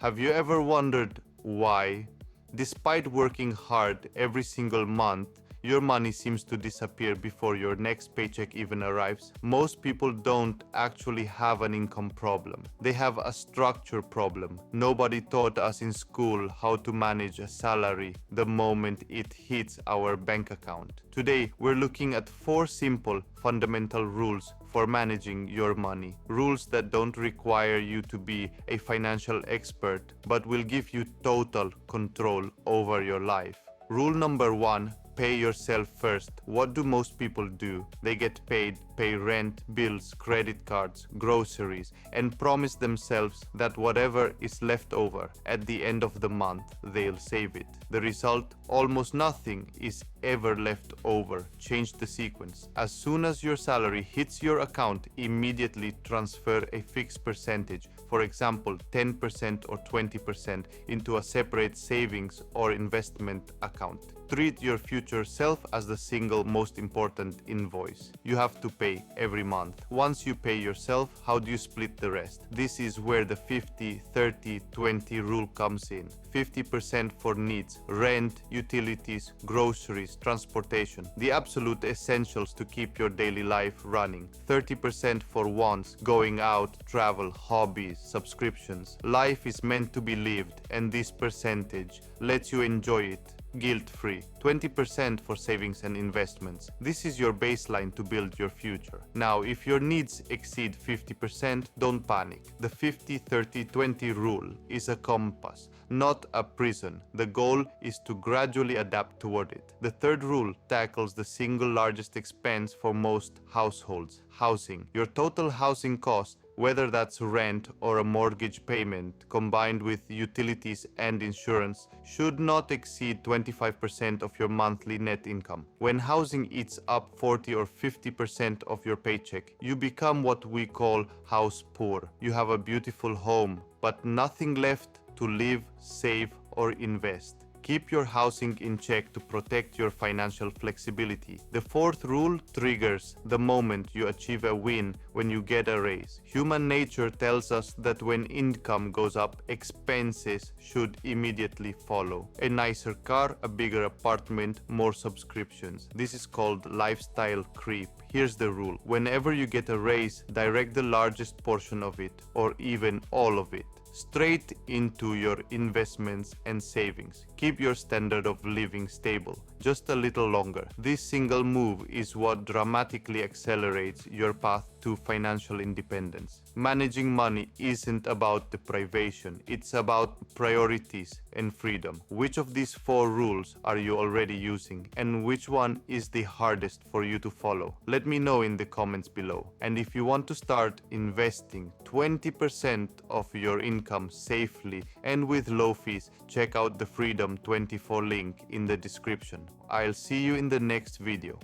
Have you ever wondered why, despite working hard every single month, your money seems to disappear before your next paycheck even arrives? Most people don't actually have an income problem. They have a structure problem. Nobody taught us in school how to manage a salary the moment it hits our bank account. Today, we're looking at 4 simple, fundamental rules for managing your money. Rules that don't require you to be a financial expert, but will give you total control over your life. Rule number 1. Pay yourself first. What do most people do? They get paid, pay rent, bills, credit cards, groceries, and promise themselves that whatever is left over at the end of the month, they'll save it. The result? Almost nothing is ever left over. Change the sequence. As soon as your salary hits your account, immediately transfer a fixed percentage, for example 10% or 20%, into a separate savings or investment account. Treat your future self as the single most important invoice you have to pay every month. Once you pay yourself, how do you split the rest? This is where the 50-30-20 rule comes in. 50% for needs, rent, utilities, groceries, transportation, the absolute essentials to keep your daily life running. 30% for wants, going out, travel, hobbies, subscriptions. Life is meant to be lived, and this percentage lets you enjoy it guilt-free. 20% for savings and investments. This is your baseline to build your future. Now, if your needs exceed 50%, don't panic. The 50-30-20 rule is a compass, not a prison. The goal is to gradually adapt toward it. The third rule tackles the single largest expense for most households: housing. Your total housing cost, whether that's rent or a mortgage payment, combined with utilities and insurance, should not exceed 25% of your monthly net income. When housing eats up 40 or 50% of your paycheck, you become what we call house poor. You have a beautiful home, but nothing left to live, save, or invest. Keep your housing in check to protect your financial flexibility. The fourth rule triggers the moment you achieve a win when you get a raise. Human nature tells us that when income goes up, expenses should immediately follow. A nicer car, a bigger apartment, more subscriptions. This is called lifestyle creep. Here's the rule. Whenever you get a raise, direct the largest portion of it, or even all of it, straight into your investments and savings. Keep your standard of living stable just a little longer. This single move is what dramatically accelerates your path to financial independence. Managing money isn't about deprivation, it's about priorities and freedom. Which of these 4 rules are you already using, and which one is the hardest for you to follow? Let me know in the comments below. And if you want to start investing 20% of your income safely and with low fees, check out the Freedom 24 link in the description. I'll see you in the next video.